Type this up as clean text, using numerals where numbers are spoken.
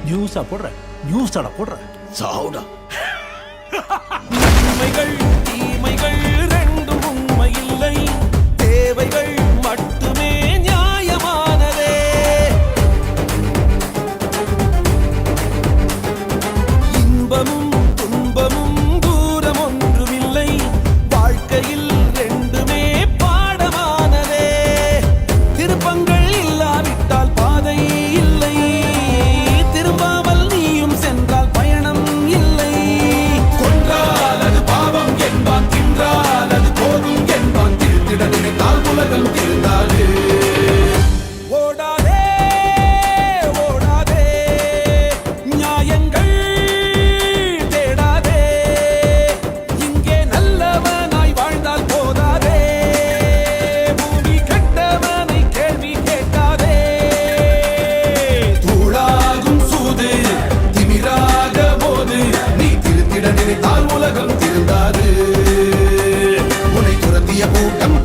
நியூஸா போடுற நியூஸாடா போடுற சாவுடா. உண்மைகள் தீமைகள் ரெண்டும் உண்மையில்லை, தேவைகள் மட்டுமே நியாயமானதே. இன்பமும் துன்பமும் தூரம் ஒன்றுமில்லை, வாழ்க்கையில் ரெண்டுமே பாடமானதே. திருப்பங்கள் இல்லாவிட்டால் பாதை இல்லை, திரும்பாமல் நீயும் சென்றால் பயணம் இல்லை. கொன்றால் அது பாவம் என்பான், தின்றால் அது போதும் என்பான், திருத்திட நினைத்தால் உலகம் திருந்தாது. ஓடாதே ஓடாதே நியாயங்கள் தேடாதே, இங்கே நல்லவனாய் வாழ்ந்தால் போதாதே. பூமி கெட்டவனை கேள்வி கேட்காதே. தூளாகும் சூது திமிராக போது, நீ திருத்திட நினைத்தால் உலகம் திருந்தாது. உன்னை துரத்திய கூட்டம்